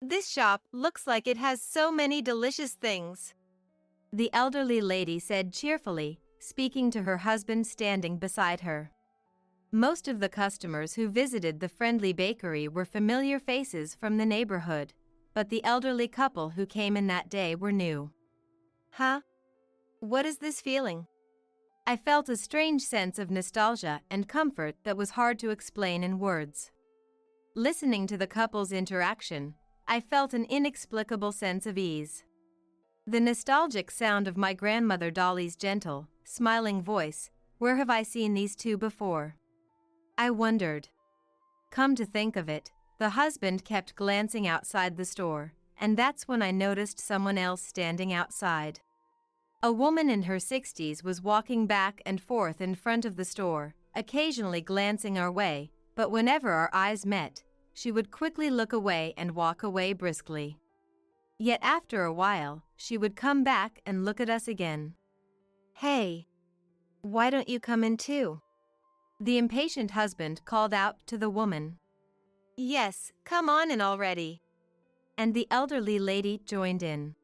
This shop looks like it has so many delicious things," the elderly lady said cheerfully, speaking to her husband standing beside her. Most of the customers who visited the friendly bakery were familiar faces from the neighborhood, but the elderly couple who came in that day were new. Huh? What is this feeling? I felt a strange sense of nostalgia and comfort that was hard to explain in words. Listening to the couple's interaction, I felt an inexplicable sense of ease. The nostalgic sound of my grandmother Dolly's gentle, smiling voice, "Where have I seen these two before?" I wondered. Come to think of it, the husband kept glancing outside the store, and that's when I noticed someone else standing outside. A woman in her 60s was walking back and forth in front of the store, occasionally glancing our way, but whenever our eyes met, she would quickly look away and walk away briskly. Yet after a while, she would come back and look at us again. "Hey, why don't you come in too?" the impatient husband called out to the woman. "Yes, come on in already." And the elderly lady joined in.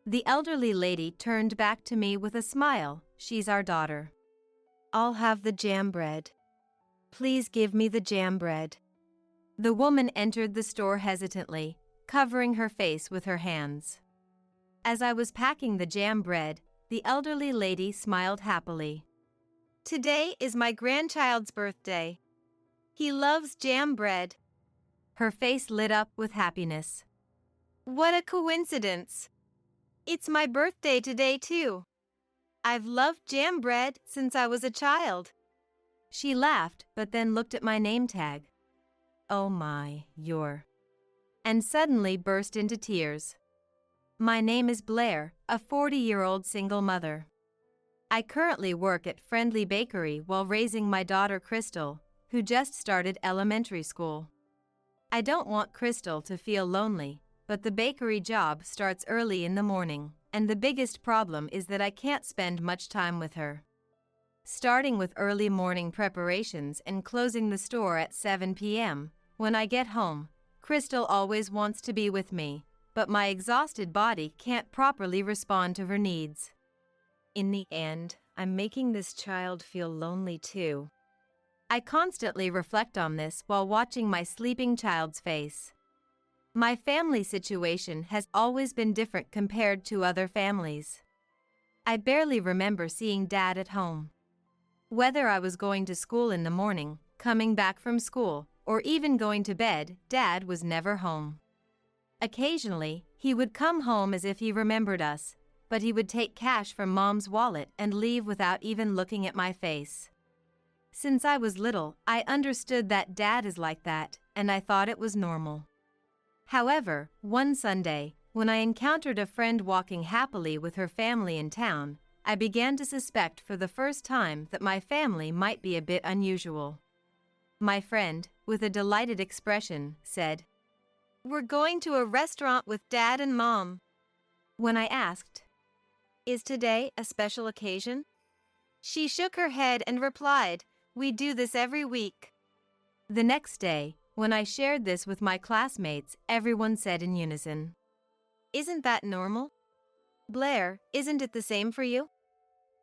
The elderly lady turned back to me with a smile. "She's our daughter." "I'll have the jam bread. Please give me the jam bread." The woman entered the store hesitantly, covering her face with her hands. As I was packing the jam bread, the elderly lady smiled happily. "Today is my grandchild's birthday. He loves jam bread." Her face lit up with happiness. "What a coincidence! It's my birthday today too. I've loved jam bread since I was a child." She laughed but then looked at my name tag. "Oh my, you're..." and suddenly burst into tears. "My name is Blair, a 40-year-old single mother. I currently work at Friendly Bakery while raising my daughter Crystal, who just started elementary school. I don't want Crystal to feel lonely, but the bakery job starts early in the morning, and the biggest problem is that I can't spend much time with her. Starting with early morning preparations and closing the store at 7 p.m., when I get home, Crystal always wants to be with me, but my exhausted body can't properly respond to her needs. In the end, I'm making this child feel lonely too. I constantly reflect on this while watching my sleeping child's face. My family situation has always been different compared to other families. I barely remember seeing Dad at home. Whether I was going to school in the morning, coming back from school, or even going to bed, Dad was never home. Occasionally, he would come home as if he remembered us, but he would take cash from Mom's wallet and leave without even looking at my face. Since I was little, I understood that Dad is like that, and I thought it was normal. However, one Sunday, when I encountered a friend walking happily with her family in town, I began to suspect for the first time that my family might be a bit unusual. My friend, with a delighted expression, said, "We're going to a restaurant with Dad and Mom." When I asked, "Is today a special occasion?" she shook her head and replied, "We do this every week." The next day, when I shared this with my classmates, everyone said in unison, "Isn't that normal? Blair, isn't it the same for you?"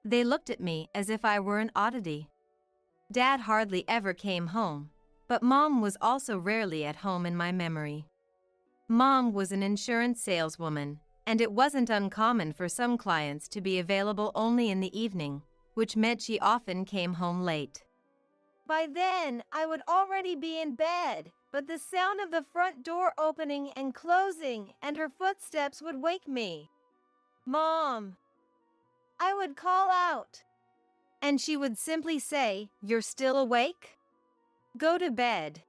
They looked at me as if I were an oddity. Dad hardly ever came home, but Mom was also rarely at home in my memory. Mom was an insurance saleswoman, and it wasn't uncommon for some clients to be available only in the evening, which meant she often came home late. By then, I would already be in bed, but the sound of the front door opening and closing and her footsteps would wake me. "Mom!" I would call out, and she would simply say, "You're still awake? Go to bed."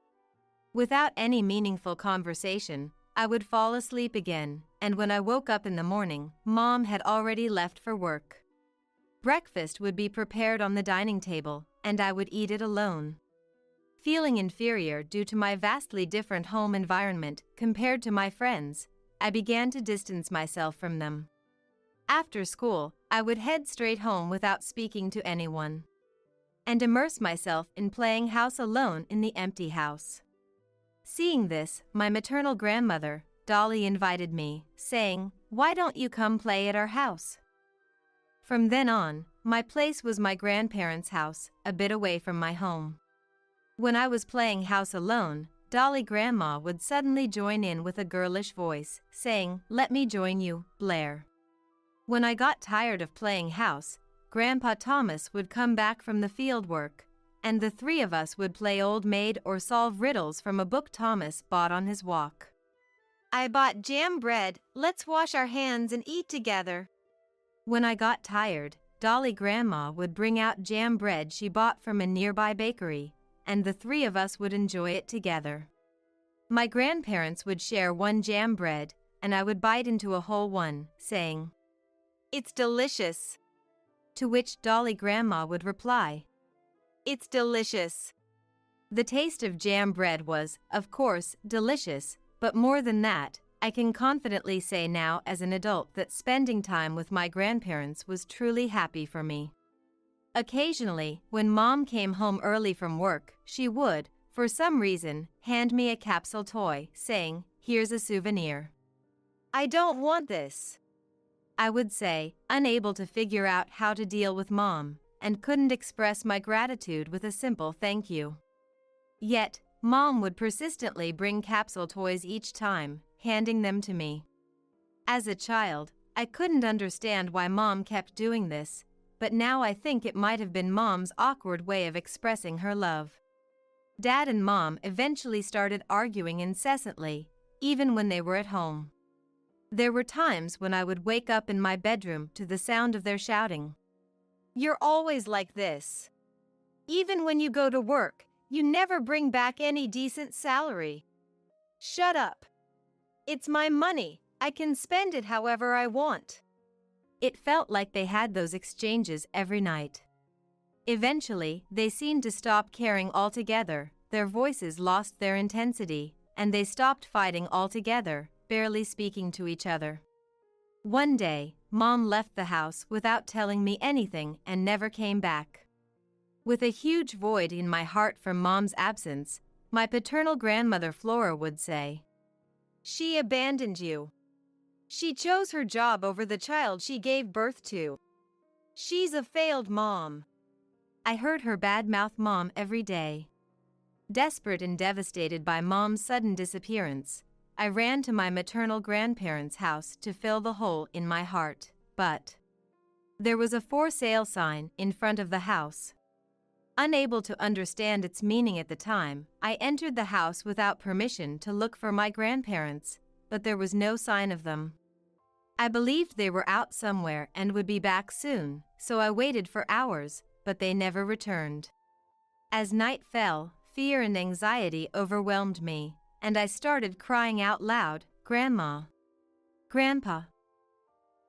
Without any meaningful conversation, I would fall asleep again, and when I woke up in the morning, Mom had already left for work. Breakfast would be prepared on the dining table, and I would eat it alone. Feeling inferior due to my vastly different home environment compared to my friends, I began to distance myself from them. After school, I would head straight home without speaking to anyone, and immerse myself in playing house alone in the empty house. Seeing this, my maternal grandmother, Dolly invited me, saying, "Why don't you come play at our house?" From then on, my place was my grandparents' house, a bit away from my home. When I was playing house alone, Dolly Grandma would suddenly join in with a girlish voice, saying, "Let me join you, Blair." When I got tired of playing house, Grandpa Thomas would come back from the field work, and the three of us would play old maid or solve riddles from a book Thomas bought on his walk. "I bought jam bread, let's wash our hands and eat together." When I got tired, Dolly Grandma would bring out jam bread she bought from a nearby bakery, and the three of us would enjoy it together. My grandparents would share one jam bread, and I would bite into a whole one, saying, "It's delicious." To which Dolly Grandma would reply, "It's delicious." The taste of jam bread was, of course, delicious, but more than that, I can confidently say now as an adult that spending time with my grandparents was truly happy for me. Occasionally, when Mom came home early from work, she would, for some reason, hand me a capsule toy, saying, "Here's a souvenir." "I don't want this," I would say, unable to figure out how to deal with Mom, and couldn't express my gratitude with a simple thank you. Yet, Mom would persistently bring capsule toys each time, handing them to me. As a child, I couldn't understand why Mom kept doing this, but now I think it might have been Mom's awkward way of expressing her love. Dad and Mom eventually started arguing incessantly, even when they were at home. There were times when I would wake up in my bedroom to the sound of their shouting. "You're always like this. Even when you go to work, you never bring back any decent salary. Shut up. It's my money, I can spend it however I want." It felt like they had those exchanges every night. Eventually, they seemed to stop caring altogether, their voices lost their intensity, and they stopped fighting altogether, barely speaking to each other. One day, Mom left the house without telling me anything and never came back. With a huge void in my heart from Mom's absence, my paternal grandmother Flora would say, "She abandoned you. She chose her job over the child she gave birth to. She's a failed mom." I heard her badmouth Mom every day. Desperate and devastated by Mom's sudden disappearance, I ran to my maternal grandparents' house to fill the hole in my heart, but there was a for sale sign in front of the house. Unable to understand its meaning at the time, I entered the house without permission to look for my grandparents, but there was no sign of them. I believed they were out somewhere and would be back soon, so I waited for hours, but they never returned. As night fell, fear and anxiety overwhelmed me, and I started crying out loud, "Grandma! Grandpa!"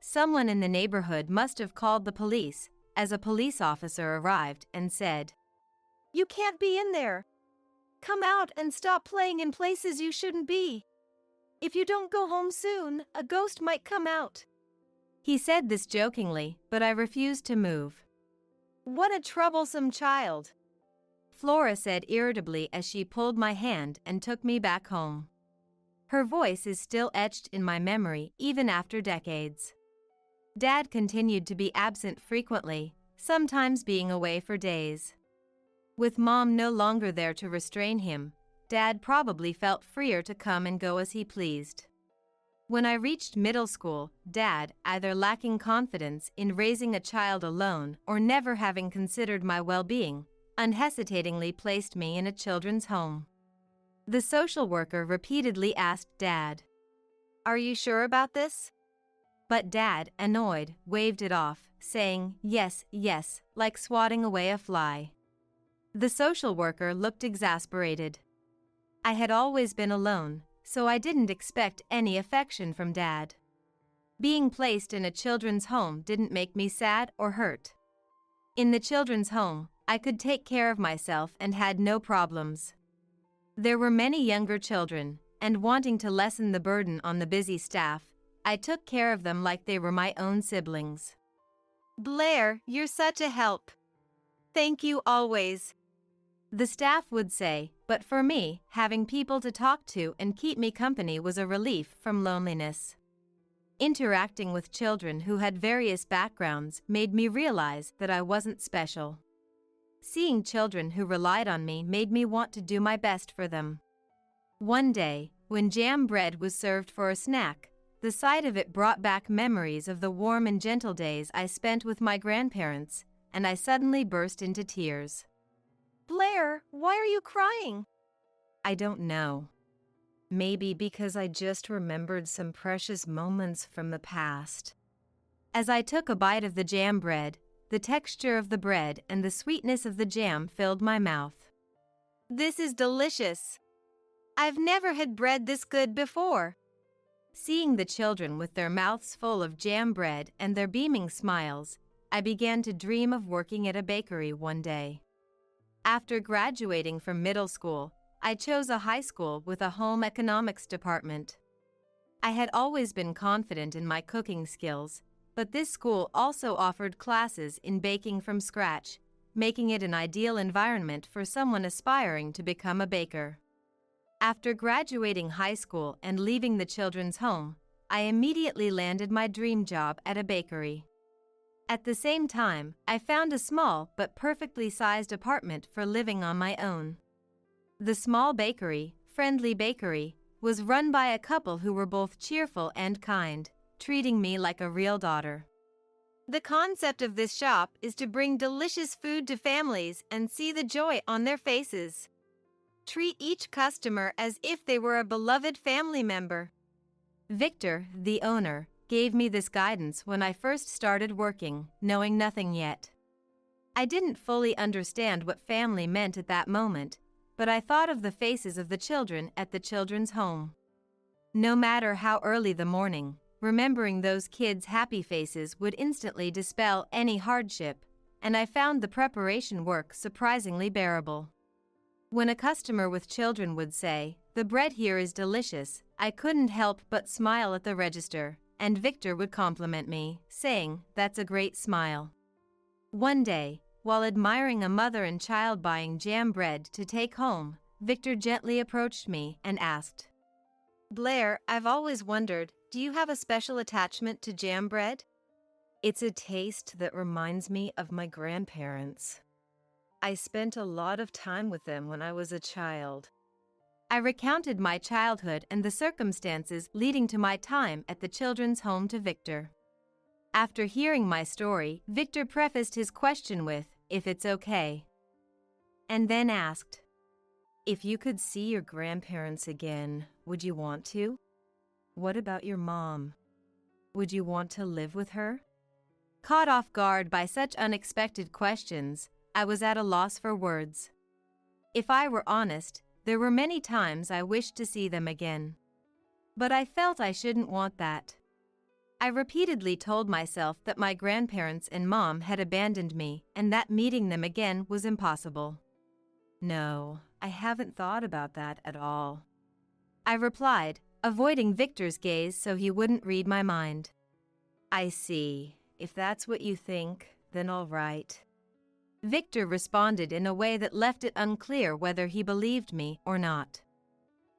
Someone in the neighborhood must have called the police, as a police officer arrived and said, "You can't be in there. Come out and stop playing in places you shouldn't be. If you don't go home soon, a ghost might come out." He said this jokingly, but I refused to move. "What a troublesome child," Flora said irritably as she pulled my hand and took me back home. Her voice is still etched in my memory even after decades. Dad continued to be absent frequently, sometimes being away for days. With Mom no longer there to restrain him, Dad probably felt freer to come and go as he pleased. When I reached middle school, Dad, either lacking confidence in raising a child alone or never having considered my well-being, unhesitatingly placed me in a children's home. The social worker repeatedly asked Dad, "Are you sure about this?" But Dad, annoyed, waved it off, saying, "Yes, yes," like swatting away a fly. The social worker looked exasperated. I had always been alone, so I didn't expect any affection from Dad. Being placed in a children's home didn't make me sad or hurt. In the children's home, I could take care of myself and had no problems. There were many younger children, and wanting to lessen the burden on the busy staff, I took care of them like they were my own siblings. "Blair, you're such a help. Thank you always." The staff would say, but for me, having people to talk to and keep me company was a relief from loneliness. Interacting with children who had various backgrounds made me realize that I wasn't special. Seeing children who relied on me made me want to do my best for them. One day, when jam bread was served for a snack, the sight of it brought back memories of the warm and gentle days I spent with my grandparents, and I suddenly burst into tears. Blair, why are you crying? I don't know. Maybe because I just remembered some precious moments from the past. As I took a bite of the jam bread, the texture of the bread and the sweetness of the jam filled my mouth. This is delicious. I've never had bread this good before. Seeing the children with their mouths full of jam bread and their beaming smiles, I began to dream of working at a bakery one day. After graduating from middle school, I chose a high school with a home economics department. I had always been confident in my cooking skills, but this school also offered classes in baking from scratch, making it an ideal environment for someone aspiring to become a baker. After graduating high school and leaving the children's home, I immediately landed my dream job at a bakery. At the same time, I found a small but perfectly sized apartment for living on my own. The small bakery, Friendly Bakery, was run by a couple who were both cheerful and kind, treating me like a real daughter. The concept of this shop is to bring delicious food to families and see the joy on their faces. Treat each customer as if they were a beloved family member. Victor, the owner, gave me this guidance when I first started working, knowing nothing yet. I didn't fully understand what family meant at that moment, but I thought of the faces of the children at the children's home. No matter how early the morning, remembering those kids' happy faces would instantly dispel any hardship, and I found the preparation work surprisingly bearable. When a customer with children would say, "The bread here is delicious," I couldn't help but smile at the register, and Victor would compliment me, saying, "That's a great smile." One day, while admiring a mother and child buying jam bread to take home, Victor gently approached me and asked, Blair, I've always wondered, do you have a special attachment to jam bread? "It's a taste that reminds me of my grandparents. I spent a lot of time with them when I was a child." I recounted my childhood and the circumstances leading to my time at the children's home to Victor. After hearing my story, Victor prefaced his question with, "If it's okay," and then asked, "If you could see your grandparents again, would you want to? What about your mom? Would you want to live with her?" Caught off guard by such unexpected questions, I was at a loss for words. If I were honest, there were many times I wished to see them again. But I felt I shouldn't want that. I repeatedly told myself that my grandparents and mom had abandoned me and that meeting them again was impossible. "No, I haven't thought about that at all," I replied, avoiding Victor's gaze so he wouldn't read my mind. "I see. If that's what you think, then all right." Victor responded in a way that left it unclear whether he believed me or not.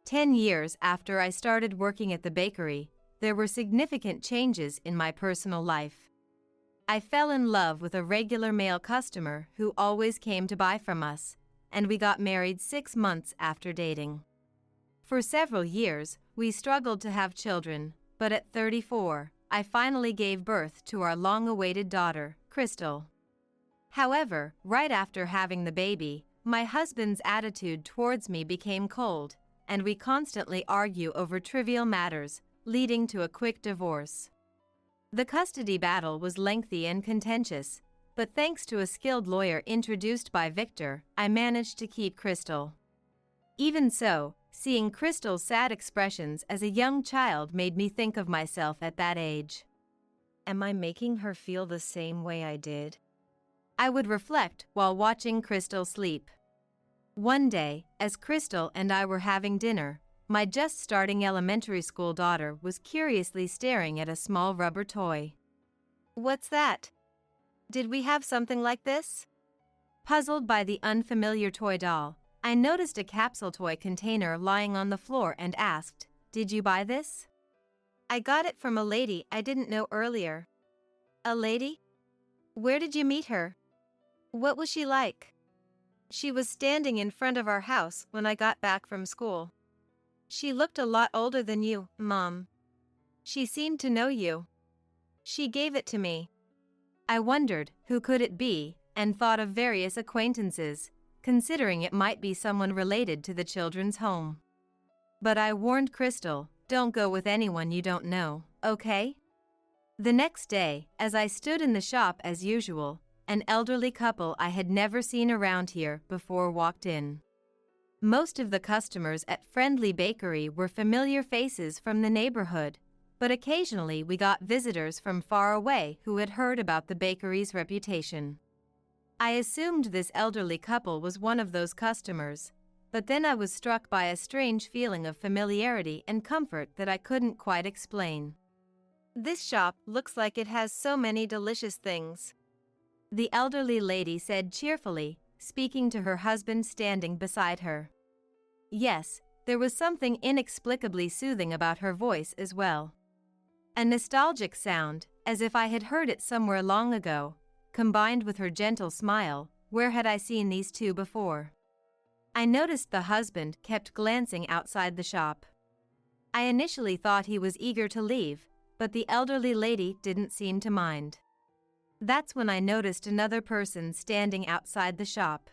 10 years after I started working at the bakery, there were significant changes in my personal life. I fell in love with a regular male customer who always came to buy from us, and we got married 6 months after dating. For several years, we struggled to have children, but at 34, I finally gave birth to our long-awaited daughter, Crystal. However, right after having the baby, my husband's attitude towards me became cold, and we constantly argue over trivial matters, leading to a quick divorce. The custody battle was lengthy and contentious, but thanks to a skilled lawyer introduced by Victor, I managed to keep Crystal. Even so, seeing Crystal's sad expressions as a young child made me think of myself at that age. Am I making her feel the same way I did? I would reflect while watching Crystal sleep. One day, as Crystal and I were having dinner, my just-starting elementary school daughter was curiously staring at a small rubber toy. What's that? Did we have something like this? Puzzled by the unfamiliar toy doll, I noticed a capsule toy container lying on the floor and asked, "Did you buy this?" I got it from a lady I didn't know earlier. A lady? Where did you meet her? What was she like? She was standing in front of our house when I got back from school. She looked a lot older than you, Mom. She seemed to know you. She gave it to me. I wondered who could it be and thought of various acquaintances, considering it might be someone related to the children's home. But I warned Crystal, don't go with anyone you don't know, okay? The next day, as I stood in the shop as usual, an elderly couple I had never seen around here before walked in. Most of the customers at Friendly Bakery were familiar faces from the neighborhood, but occasionally we got visitors from far away who had heard about the bakery's reputation. I assumed this elderly couple was one of those customers, but then I was struck by a strange feeling of familiarity and comfort that I couldn't quite explain. This shop looks like it has so many delicious things, the elderly lady said cheerfully, speaking to her husband standing beside her. Yes, there was something inexplicably soothing about her voice as well. A nostalgic sound, as if I had heard it somewhere long ago, combined with her gentle smile. Where had I seen these two before? I noticed the husband kept glancing outside the shop. I initially thought he was eager to leave, but the elderly lady didn't seem to mind. That's when I noticed another person standing outside the shop.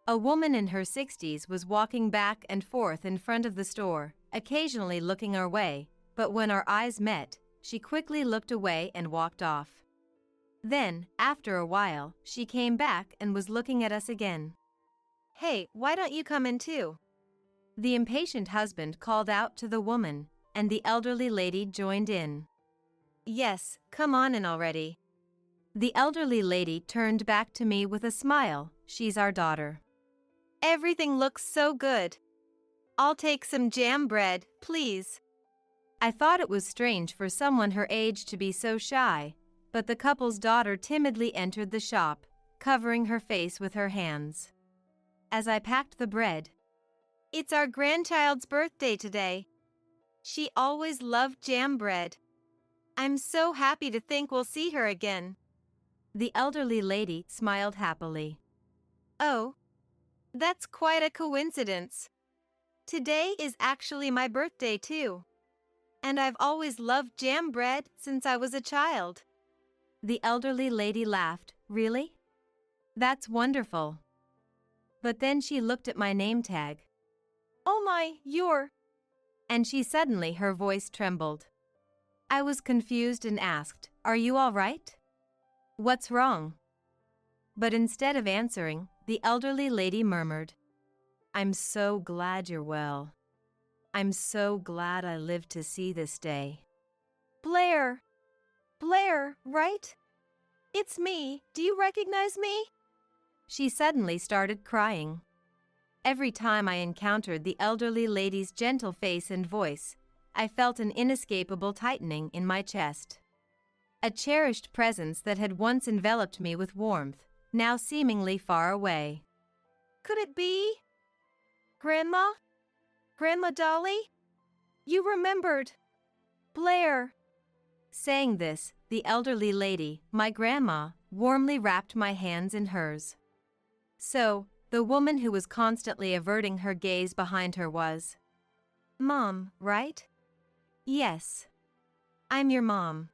A woman in her 60s was walking back and forth in front of the store, occasionally looking our way, but when our eyes met, she quickly looked away and walked off. Then, after a while, she came back and was looking at us again. "Hey, why don't you come in too?" The impatient husband called out to the woman, and the elderly lady joined in. "Yes, come on in already." The elderly lady turned back to me with a smile. She's our daughter. "Everything looks so good. I'll take some jam bread, please." I thought it was strange for someone her age to be so shy, but the couple's daughter timidly entered the shop, covering her face with her hands. As I packed the bread, "It's our grandchild's birthday today. She always loved jam bread. I'm so happy to think we'll see her again." The elderly lady smiled happily. "Oh, that's quite a coincidence. Today is actually my birthday too. And I've always loved jam bread since I was a child." The elderly lady laughed. Really? That's wonderful. But then she looked at my name tag. "Oh my, you're..." And her voice trembled. I was confused and asked, "Are you all right? What's wrong?" But instead of answering, the elderly lady murmured, "I'm so glad you're well. I'm so glad I lived to see this day." "Blair. Blair, right? It's me. Do you recognize me?" She suddenly started crying. Every time I encountered the elderly lady's gentle face and voice, I felt an inescapable tightening in my chest. A cherished presence that had once enveloped me with warmth, now seemingly far away. "Could it be Grandma? Grandma Dolly? You remembered. Blair." Saying this, the elderly lady, my grandma, warmly wrapped my hands in hers. So, the woman who was constantly averting her gaze behind her was Mom, right? Yes. I'm your mom.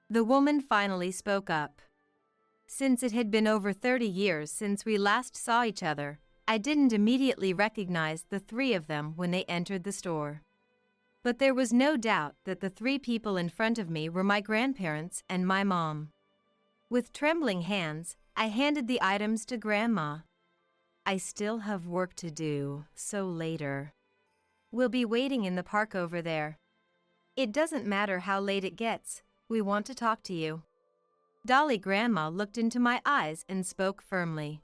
The woman finally spoke up. Since it had been over 30 years since we last saw each other, I didn't immediately recognize the three of them when they entered the store. But there was no doubt that the three people in front of me were my grandparents and my mom. With trembling hands, I handed the items to Grandma. "I still have work to do, so later. We'll be waiting in the park over there. It doesn't matter how late it gets, we want to talk to you." Dolly Grandma looked into my eyes and spoke firmly.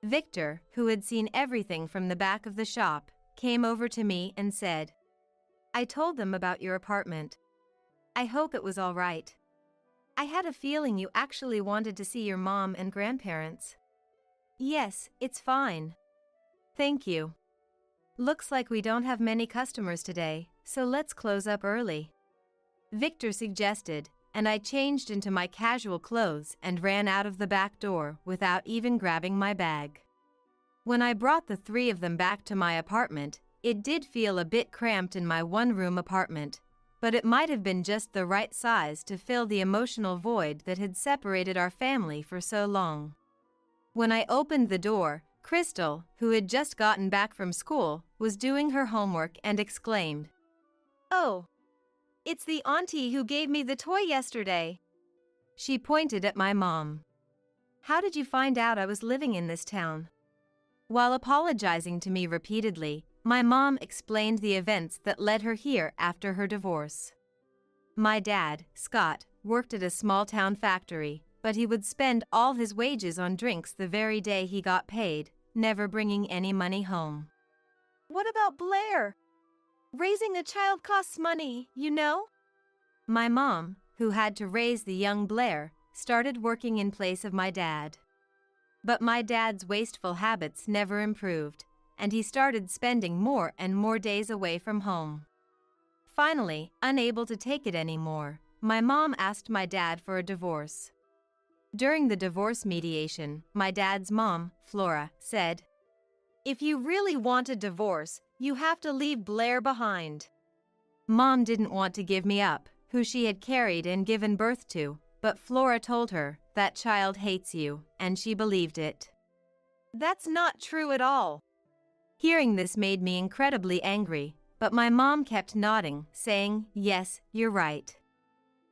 Victor, who had seen everything from the back of the shop, came over to me and said, "I told them about your apartment. I hope it was all right. I had a feeling you actually wanted to see your mom and grandparents." Yes, it's fine. Thank you. Looks like we don't have many customers today, so let's close up early. Victor suggested, and I changed into my casual clothes and ran out of the back door without even grabbing my bag. When I brought the three of them back to my apartment, it did feel a bit cramped in my one-room apartment, but it might have been just the right size to fill the emotional void that had separated our family for so long. When I opened the door, Crystal, who had just gotten back from school, was doing her homework and exclaimed, "Oh, it's the auntie who gave me the toy yesterday." She pointed at my mom. "How did you find out I was living in this town?" While apologizing to me repeatedly, my mom explained the events that led her here after her divorce. My dad, Scott, worked at a small-town factory, but he would spend all his wages on drinks the very day he got paid, never bringing any money home. "What about Blair? Raising a child costs money, you know?" My mom, who had to raise the young Blair, started working in place of my dad. But my dad's wasteful habits never improved, and he started spending more and more days away from home. Finally, unable to take it anymore, my mom asked my dad for a divorce. During the divorce mediation, my dad's mom, Flora, said, "If you really want a divorce, you have to leave Blair behind." Mom didn't want to give me up, who she had carried and given birth to, but Flora told her, "That child hates you," and she believed it. "That's not true at all." Hearing this made me incredibly angry, but my mom kept nodding, saying, "Yes, you're right.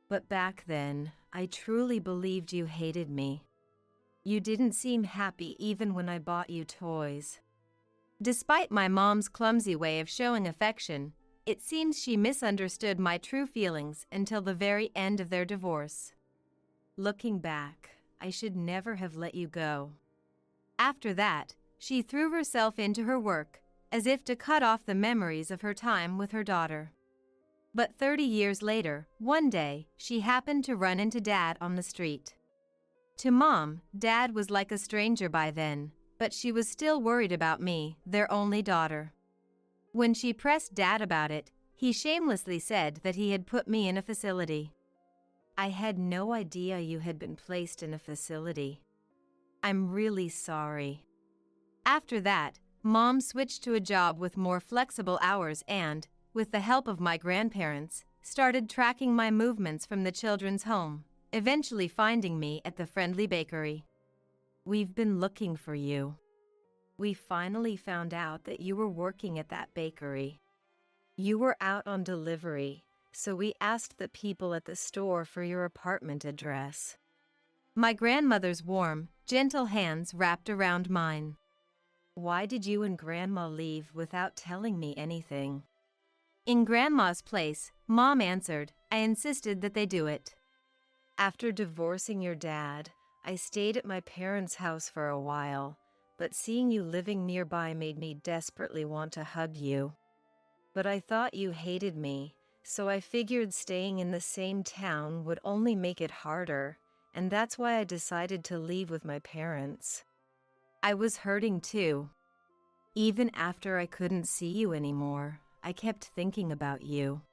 But back then, I truly believed you hated me. You didn't seem happy even when I bought you toys." Despite my mom's clumsy way of showing affection, it seems she misunderstood my true feelings until the very end of their divorce. Looking back, I should never have let you go. After that, she threw herself into her work, as if to cut off the memories of her time with her daughter. But 30 years later, one day, she happened to run into Dad on the street. To Mom, Dad was like a stranger by then, but she was still worried about me, their only daughter. When she pressed Dad about it, he shamelessly said that he had put me in a facility. "I had no idea you had been placed in a facility. I'm really sorry." After that, Mom switched to a job with more flexible hours and, with the help of my grandparents, started tracking my movements from the children's home, eventually finding me at the friendly bakery. "We've been looking for you. We finally found out that you were working at that bakery. You were out on delivery, so we asked the people at the store for your apartment address." My grandmother's warm, gentle hands wrapped around mine. "Why did you and Grandma leave without telling me anything?" In Grandma's place, Mom answered, "I insisted that they do it. After divorcing your dad, I stayed at my parents' house for a while, but seeing you living nearby made me desperately want to hug you. But I thought you hated me, so I figured staying in the same town would only make it harder, and that's why I decided to leave with my parents. I was hurting too. Even after I couldn't see you anymore, I kept thinking about you.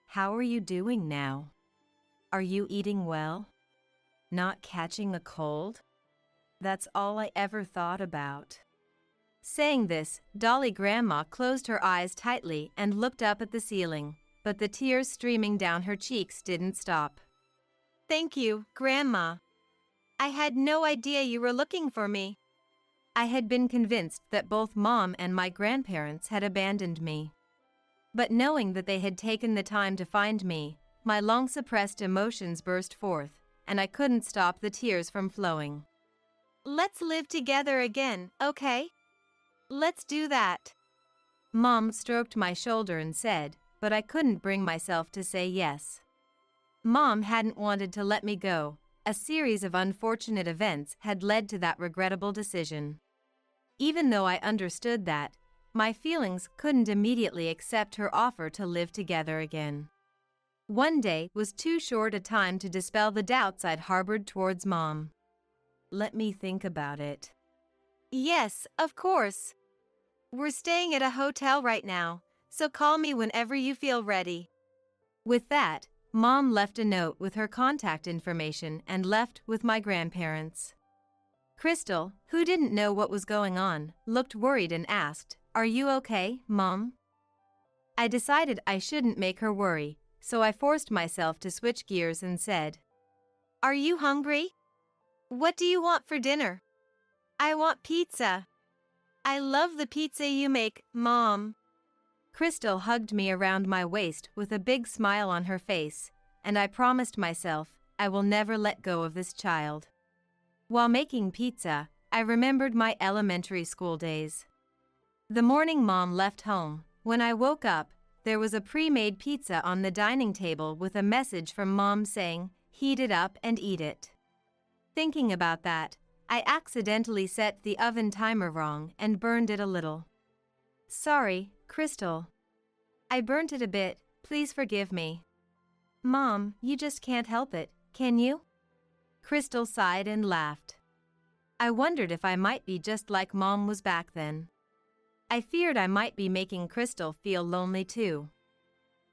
How are you doing now? Are you eating well? Not catching a cold? That's all I ever thought about." Saying this, Dolly Grandma closed her eyes tightly and looked up at the ceiling, but the tears streaming down her cheeks didn't stop. "Thank you, Grandma. I had no idea you were looking for me." I had been convinced that both Mom and my grandparents had abandoned me. But knowing that they had taken the time to find me, my long-suppressed emotions burst forth, and I couldn't stop the tears from flowing. "Let's live together again, okay? Let's do that." Mom stroked my shoulder and said, but I couldn't bring myself to say yes. Mom hadn't wanted to let me go. A series of unfortunate events had led to that regrettable decision. Even though I understood that, my feelings couldn't immediately accept her offer to live together again. One day was too short a time to dispel the doubts I'd harbored towards Mom. "Let me think about it." Yes, of course. We're staying at a hotel right now, so call me whenever you feel ready. With that, Mom left a note with her contact information and left with my grandparents. Crystal, who didn't know what was going on, looked worried and asked, "Are you okay, Mom?" I decided I shouldn't make her worry, so I forced myself to switch gears and said, Are you hungry? What do you want for dinner? I want pizza. I love the pizza you make, Mom. Crystal hugged me around my waist with a big smile on her face, and I promised myself I will never let go of this child. While making pizza, I remembered my elementary school days. The morning Mom left home, when I woke up, there was a pre-made pizza on the dining table with a message from Mom saying, "Heat it up and eat it." Thinking about that, I accidentally set the oven timer wrong and burned it a little. Sorry, Crystal. I burnt it a bit, please forgive me. Mom, you just can't help it, can you? Crystal sighed and laughed. I wondered if I might be just like Mom was back then. I feared I might be making Crystal feel lonely too.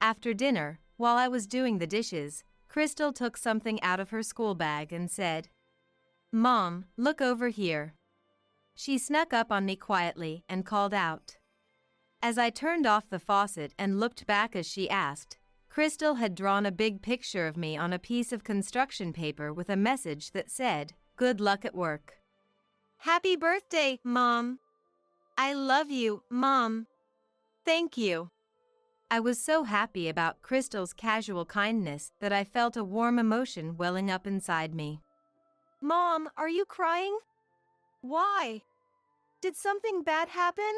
After dinner, while I was doing the dishes, Crystal took something out of her school bag and said, "Mom, look over here." She snuck up on me quietly and called out. As I turned off the faucet and looked back as she asked, Crystal had drawn a big picture of me on a piece of construction paper with a message that said, "Good luck at work." Happy birthday, Mom. I love you, Mom. Thank you. I was so happy about Crystal's casual kindness that I felt a warm emotion welling up inside me. Mom, are you crying? Why? Did something bad happen?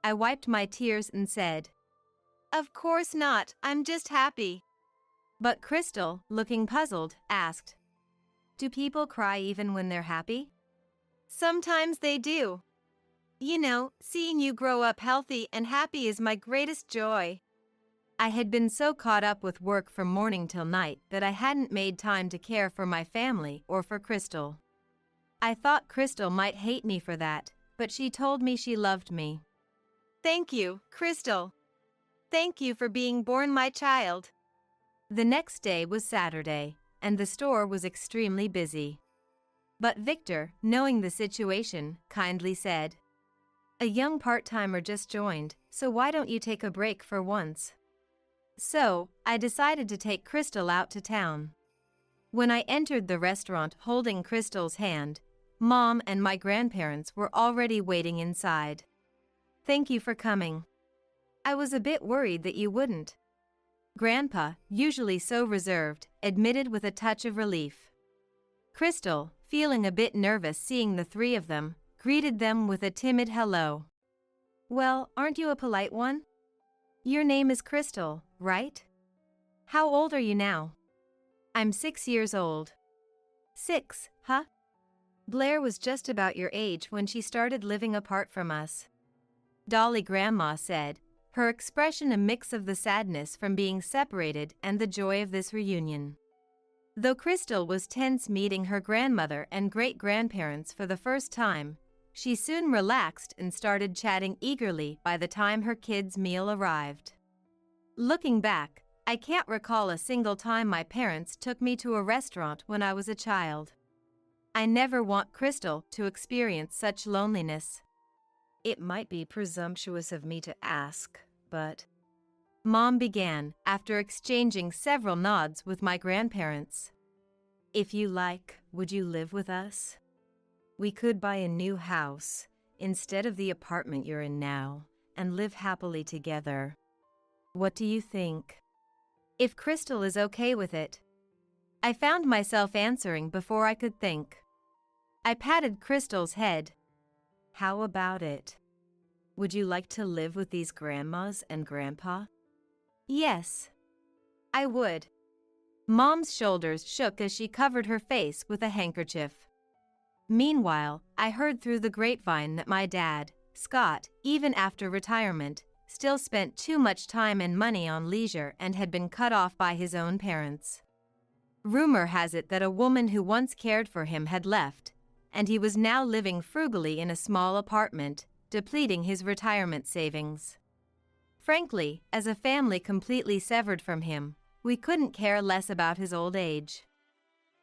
I wiped my tears and said, Of course not, I'm just happy. But Crystal, looking puzzled, asked, "Do people cry even when they're happy?" Sometimes they do. You know, seeing you grow up healthy and happy is my greatest joy. I had been so caught up with work from morning till night that I hadn't made time to care for my family or for Crystal. I thought Crystal might hate me for that, but she told me she loved me. Thank you, Crystal. Thank you for being born my child. The next day was Saturday, and the store was extremely busy. But Victor, knowing the situation, kindly said, "A young part-timer just joined, so why don't you take a break for once?" So, I decided to take Crystal out to town. When I entered the restaurant holding Crystal's hand, Mom and my grandparents were already waiting inside. "Thank you for coming. I was a bit worried that you wouldn't." Grandpa, usually so reserved, admitted with a touch of relief. Crystal, feeling a bit nervous seeing the three of them, greeted them with a timid hello. "Well, aren't you a polite one? Your name is Crystal, right? How old are you now?" "I'm 6 years old." "6, huh? Blair was just about your age when she started living apart from us," Dolly Grandma said, her expression a mix of the sadness from being separated and the joy of this reunion. Though Crystal was tense meeting her grandmother and great-grandparents for the first time, she soon relaxed and started chatting eagerly by the time her kids' meal arrived. Looking back, I can't recall a single time my parents took me to a restaurant when I was a child. I never want Crystal to experience such loneliness. It might be presumptuous of me to ask, but... Mom began, after exchanging several nods with my grandparents. "If you like, would you live with us? We could buy a new house, instead of the apartment you're in now, and live happily together. What do you think? If Crystal is okay with it." I found myself answering before I could think. I patted Crystal's head. "How about it? Would you like to live with these grandmas and grandpa?" "Yes, I would." Mom's shoulders shook as she covered her face with a handkerchief. Meanwhile, I heard through the grapevine that my dad, Scott, even after retirement, still spent too much time and money on leisure and had been cut off by his own parents. Rumor has it that a woman who once cared for him had left, and he was now living frugally in a small apartment, depleting his retirement savings. Frankly, as a family completely severed from him, we couldn't care less about his old age.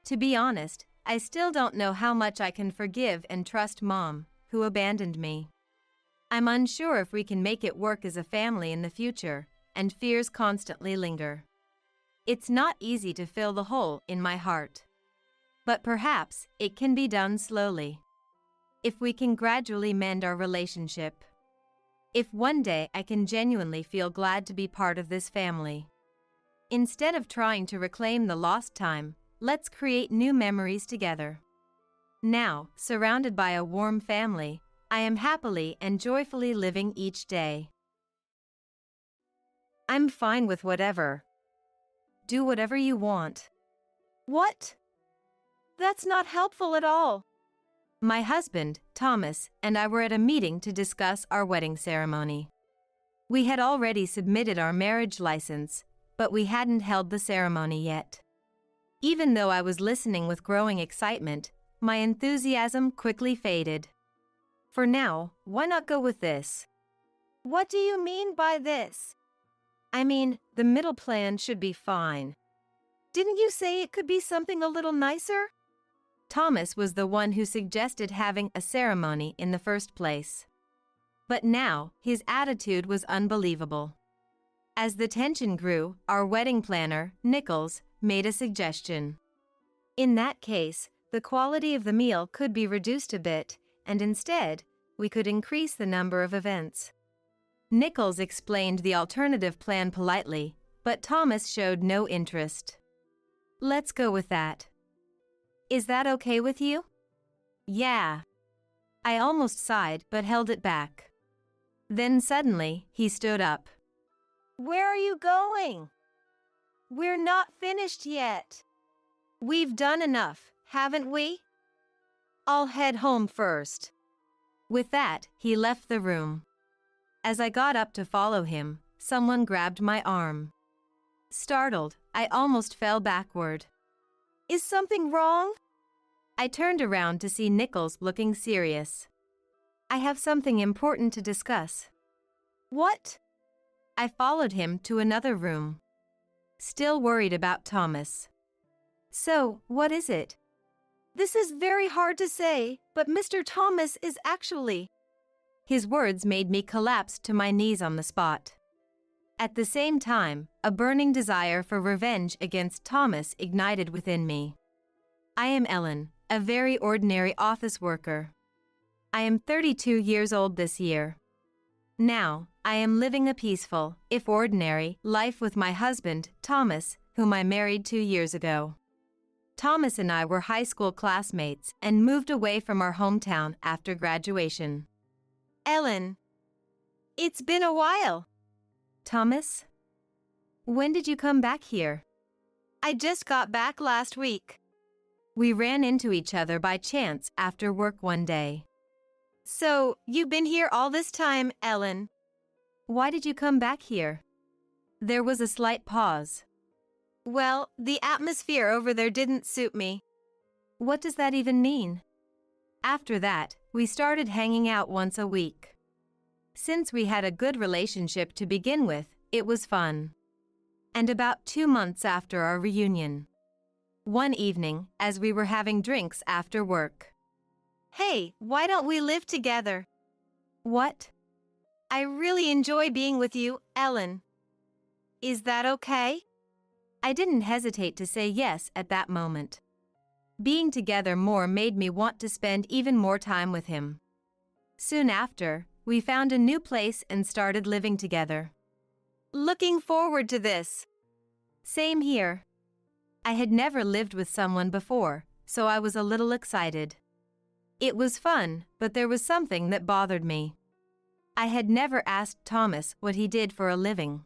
To be honest, I still don't know how much I can forgive and trust Mom, who abandoned me. I'm unsure if we can make it work as a family in the future, and fears constantly linger. It's not easy to fill the hole in my heart. But perhaps it can be done slowly. If we can gradually mend our relationship. If one day I can genuinely feel glad to be part of this family. Instead of trying to reclaim the lost time, let's create new memories together. Now, surrounded by a warm family, I am happily and joyfully living each day. I'm fine with whatever. Do whatever you want. What? That's not helpful at all. My husband, Thomas, and I were at a meeting to discuss our wedding ceremony. We had already submitted our marriage license, but we hadn't held the ceremony yet. Even though I was listening with growing excitement, my enthusiasm quickly faded. For now, why not go with this? What do you mean by this? I mean, the middle plan should be fine. Didn't you say it could be something a little nicer? Thomas was the one who suggested having a ceremony in the first place. But now, his attitude was unbelievable. As the tension grew, our wedding planner, Nichols, made a suggestion. In that case, the quality of the meal could be reduced a bit, and instead, we could increase the number of events. Nichols explained the alternative plan politely, but Thomas showed no interest. Let's go with that. Is that okay with you? Yeah. I almost sighed but held it back. Then suddenly, he stood up. Where are you going? We're not finished yet. We've done enough, haven't we? I'll head home first. With that, he left the room. As I got up to follow him, someone grabbed my arm. Startled, I almost fell backward. Is something wrong? I turned around to see Nichols looking serious. I have something important to discuss. What? I followed him to another room. Still worried about Thomas. So, what is it? This is very hard to say, but Mr. Thomas is actually... His words made me collapse to my knees on the spot. At the same time, a burning desire for revenge against Thomas ignited within me. I am Ellen, a very ordinary office worker. I am 32 years old this year. Now, I am living a peaceful, if ordinary, life with my husband, Thomas, whom I married 2 years ago. Thomas and I were high school classmates and moved away from our hometown after graduation. Ellen, it's been a while. Thomas? When did you come back here? I just got back last week. We ran into each other by chance after work one day. So, you've been here all this time, Ellen. Why did you come back here? There was a slight pause. Well, the atmosphere over there didn't suit me. What does that even mean? After that, we started hanging out once a week. Since we had a good relationship to begin with, it was fun. And about 2 months after our reunion. One evening, as we were having drinks after work. Hey, why don't we live together? What? I really enjoy being with you, Ellen. Is that okay? I didn't hesitate to say yes at that moment. Being together more made me want to spend even more time with him. Soon after, we found a new place and started living together. Looking forward to this. Same here. I had never lived with someone before, so I was a little excited. It was fun, but there was something that bothered me. I had never asked Thomas what he did for a living.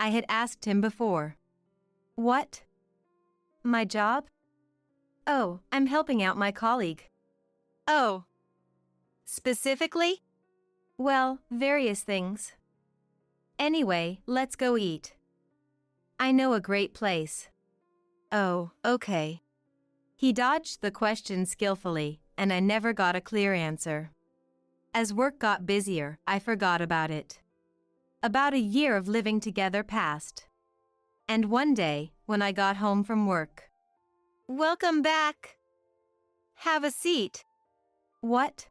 I had asked him before. What? My job? Oh, I'm helping out my colleague. Oh. Specifically? Well, various things. Anyway, let's go eat. I know a great place. Oh, okay. He dodged the question skillfully, and I never got a clear answer. As work got busier, I forgot about it. About a year of living together passed. And one day, when I got home from work. Welcome back. Have a seat. What?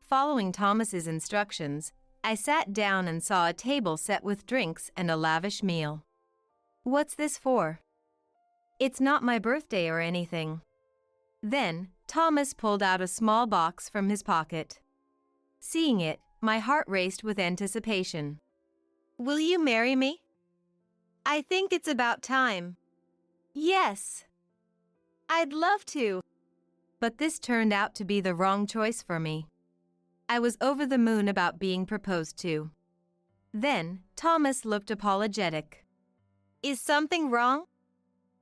Following Thomas's instructions, I sat down and saw a table set with drinks and a lavish meal. What's this for? It's not my birthday or anything. Then, Thomas pulled out a small box from his pocket. Seeing it, my heart raced with anticipation. Will you marry me? I think it's about time. Yes. I'd love to. But this turned out to be the wrong choice for me. I was over the moon about being proposed to. Then, Thomas looked apologetic. Is something wrong?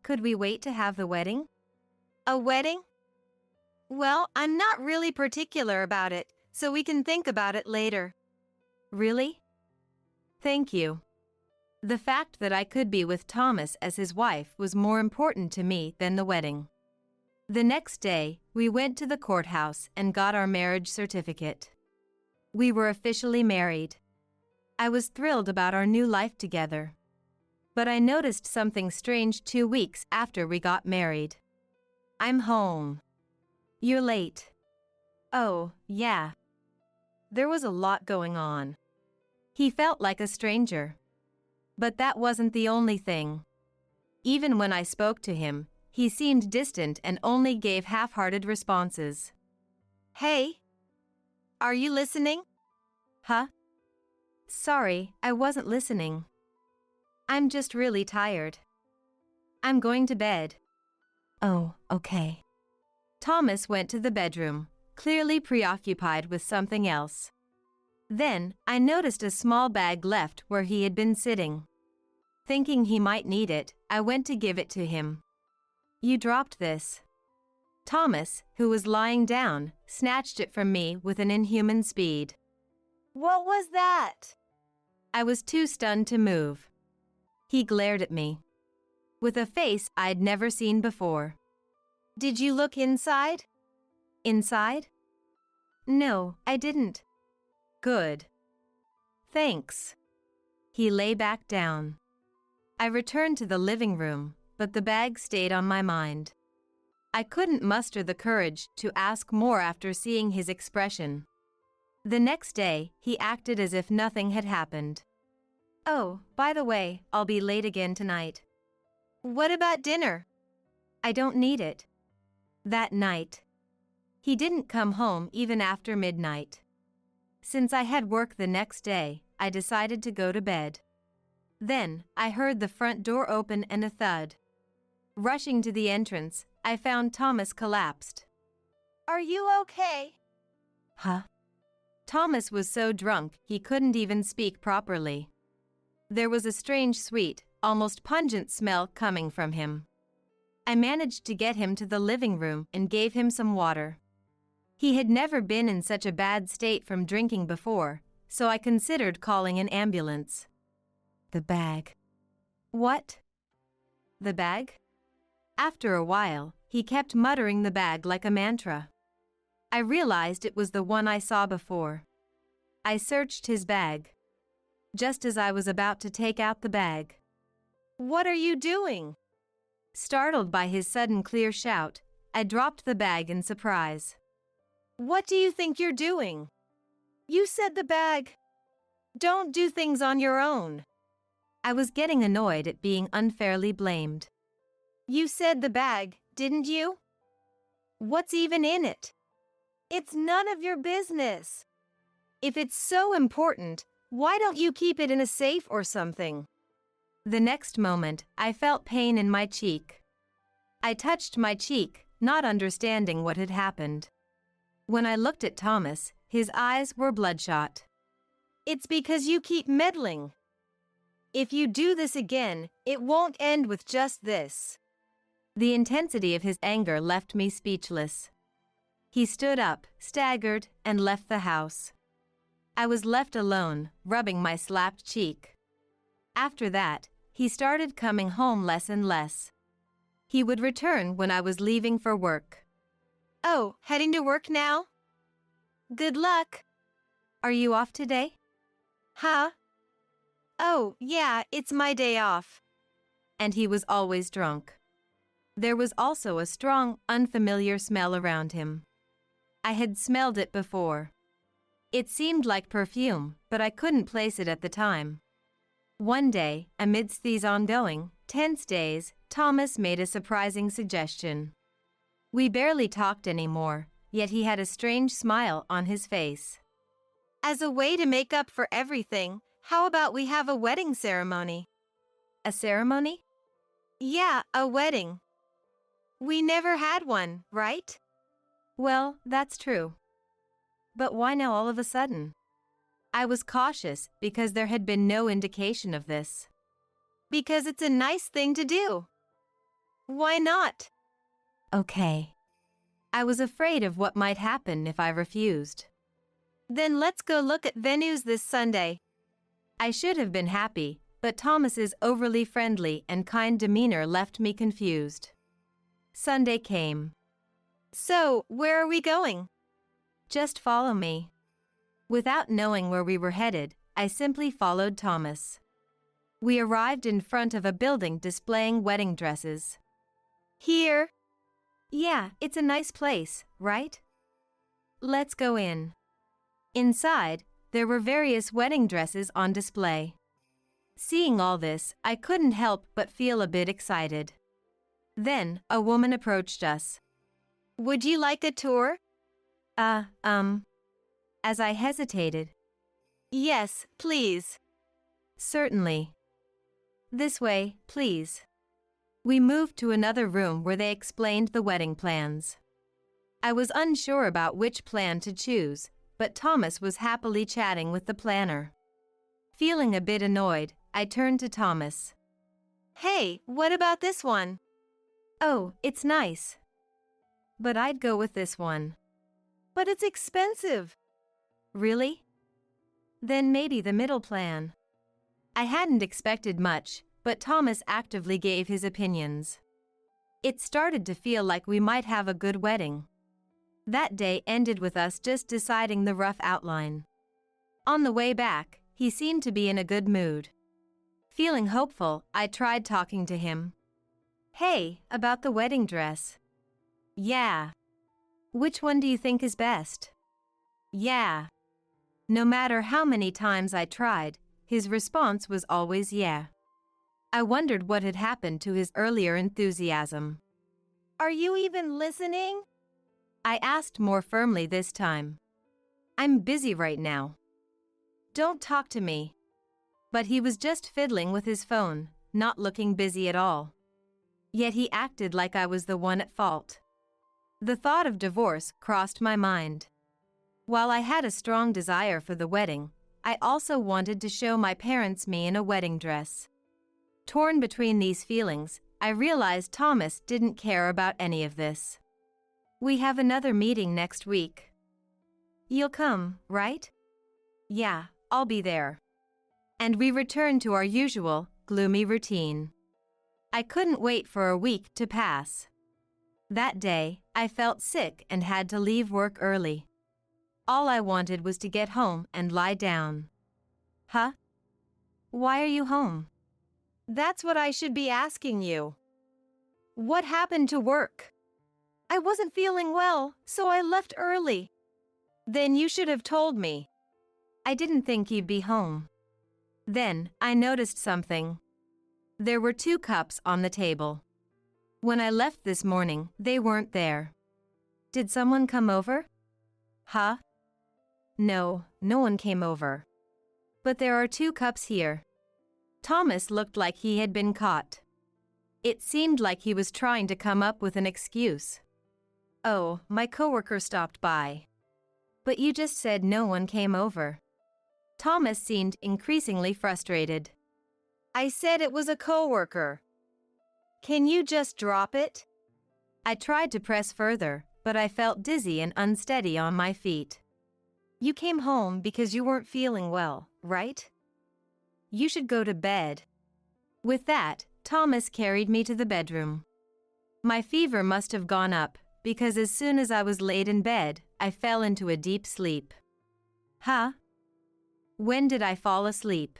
Could we wait to have the wedding? A wedding? Well, I'm not really particular about it, so we can think about it later. Really? Thank you. The fact that I could be with Thomas as his wife was more important to me than the wedding. The next day, we went to the courthouse and got our marriage certificate. We were officially married. I was thrilled about our new life together. But I noticed something strange 2 weeks after we got married. I'm home. You're late. Oh, yeah. There was a lot going on. He felt like a stranger. But that wasn't the only thing. Even when I spoke to him, he seemed distant and only gave half-hearted responses. Hey? Are you listening? Huh? Sorry, I wasn't listening. I'm just really tired. I'm going to bed. Oh, okay. Thomas went to the bedroom, clearly preoccupied with something else. Then, I noticed a small bag left where he had been sitting. Thinking he might need it, I went to give it to him. You dropped this. Thomas, who was lying down, snatched it from me with an inhuman speed. What was that? I was too stunned to move. He glared at me with a face I'd never seen before. Did you look inside? Inside? No, I didn't. Good. Thanks. He lay back down. I returned to the living room, but the bag stayed on my mind. I couldn't muster the courage to ask more after seeing his expression. The next day, he acted as if nothing had happened. Oh, by the way, I'll be late again tonight. What about dinner? I don't need it. That night. He didn't come home even after midnight. Since I had work the next day, I decided to go to bed. Then, I heard the front door open and a thud. Rushing to the entrance, I found Thomas collapsed. Are you okay? Huh? Thomas was so drunk he couldn't even speak properly. There was a strange sweet, almost pungent smell coming from him. I managed to get him to the living room and gave him some water. He had never been in such a bad state from drinking before, so I considered calling an ambulance. The bag. What? The bag? After a while, he kept muttering the bag like a mantra. I realized it was the one I saw before. I searched his bag. Just as I was about to take out the bag. What are you doing? Startled by his sudden clear shout, I dropped the bag in surprise. What do you think you're doing? You said the bag. Don't do things on your own. I was getting annoyed at being unfairly blamed. You said the bag, didn't you? What's even in it? It's none of your business. If it's so important, why don't you keep it in a safe or something? The next moment, I felt pain in my cheek. I touched my cheek, not understanding what had happened. When I looked at Thomas, his eyes were bloodshot. It's because you keep meddling. If you do this again, it won't end with just this. The intensity of his anger left me speechless. He stood up, staggered, and left the house. I was left alone, rubbing my slapped cheek. After that, he started coming home less and less. He would return when I was leaving for work. Oh, heading to work now? Good luck. Are you off today? Huh? Oh, yeah, it's my day off. And he was always drunk. There was also a strong, unfamiliar smell around him. I had smelled it before. It seemed like perfume, but I couldn't place it at the time. One day, amidst these ongoing, tense days, Thomas made a surprising suggestion. We barely talked anymore, yet he had a strange smile on his face. As a way to make up for everything, how about we have a wedding ceremony? A ceremony? Yeah, a wedding. We never had one, right? Well, that's true. But why now all of a sudden? I was cautious because there had been no indication of this. Because it's a nice thing to do. Why not? Okay. I was afraid of what might happen if I refused. Then let's go look at venues this Sunday. I should have been happy, but Thomas's overly friendly and kind demeanor left me confused. Sunday came. So, where are we going? Just follow me. Without knowing where we were headed, I simply followed Thomas. We arrived in front of a building displaying wedding dresses. Here? Yeah, it's a nice place, right? Let's go in. Inside, there were various wedding dresses on display. Seeing all this, I couldn't help but feel a bit excited. Then, a woman approached us. Would you like a tour? As I hesitated. Yes, please. Certainly. This way, please. We moved to another room where they explained the wedding plans. I was unsure about which plan to choose, but Thomas was happily chatting with the planner. Feeling a bit annoyed, I turned to Thomas. Hey, what about this one? Oh, it's nice. But I'd go with this one. But it's expensive. Really? Then maybe the middle plan. I hadn't expected much, but Thomas actively gave his opinions. It started to feel like we might have a good wedding. That day ended with us just deciding the rough outline. On the way back, he seemed to be in a good mood. Feeling hopeful, I tried talking to him. Hey, about the wedding dress. Yeah. Which one do you think is best? Yeah. No matter how many times I tried, his response was always yeah. I wondered what had happened to his earlier enthusiasm. Are you even listening? I asked more firmly this time. I'm busy right now. Don't talk to me. But he was just fiddling with his phone, not looking busy at all. Yet he acted like I was the one at fault. The thought of divorce crossed my mind. While I had a strong desire for the wedding, I also wanted to show my parents me in a wedding dress. Torn between these feelings, I realized Thomas didn't care about any of this. We have another meeting next week. You'll come, right? Yeah, I'll be there. And we returned to our usual, gloomy routine. I couldn't wait for a week to pass. That day, I felt sick and had to leave work early. All I wanted was to get home and lie down. Huh? Why are you home? That's what I should be asking you. What happened to work? I wasn't feeling well, so I left early. Then you should have told me. I didn't think you'd be home. Then, I noticed something. There were 2 cups on the table. When I left this morning, they weren't there. Did someone come over? Huh? No, no one came over. But there are 2 cups here. Thomas looked like he had been caught. It seemed like he was trying to come up with an excuse. Oh, my coworker stopped by. But you just said no one came over. Thomas seemed increasingly frustrated. I said it was a coworker. Can you just drop it? I tried to press further, but I felt dizzy and unsteady on my feet. You came home because you weren't feeling well, right? You should go to bed. With that, Thomas carried me to the bedroom. My fever must have gone up, because as soon as I was laid in bed, I fell into a deep sleep. Huh? When did I fall asleep?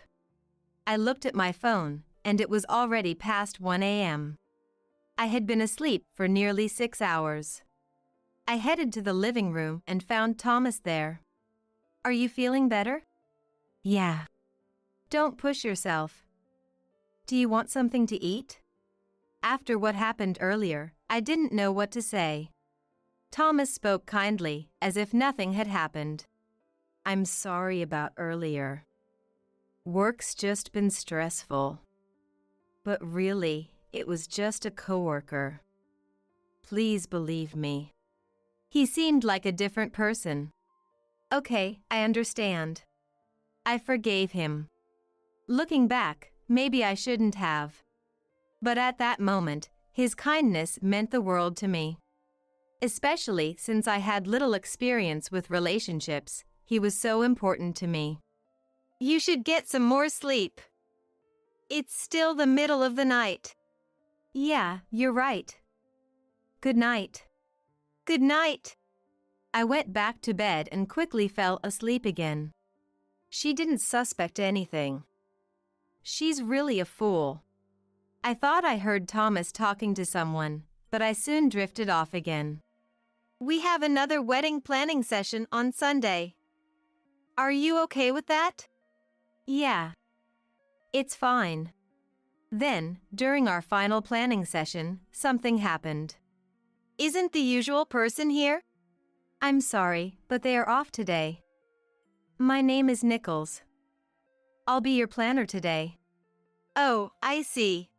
I looked at my phone, and it was already past 1 a.m. I had been asleep for nearly 6 hours. I headed to the living room and found Thomas there. Are you feeling better? Yeah. Don't push yourself. Do you want something to eat? After what happened earlier, I didn't know what to say. Thomas spoke kindly, as if nothing had happened. I'm sorry about earlier. Work's just been stressful. But really, it was just a coworker. Please believe me. He seemed like a different person. Okay, I understand. I forgave him. Looking back, maybe I shouldn't have. But at that moment, his kindness meant the world to me. Especially since I had little experience with relationships, he was so important to me. You should get some more sleep. It's still the middle of the night. Yeah, you're right. Good night. Good night. I went back to bed and quickly fell asleep again. She didn't suspect anything. She's really a fool. I thought I heard Thomas talking to someone, but I soon drifted off again. We have another wedding planning session on Sunday. Are you okay with that? Yeah. It's fine. Then, during our final planning session, something happened. Isn't the usual person here? I'm sorry, but they are off today. My name is Nichols. I'll be your planner today. Oh, I see.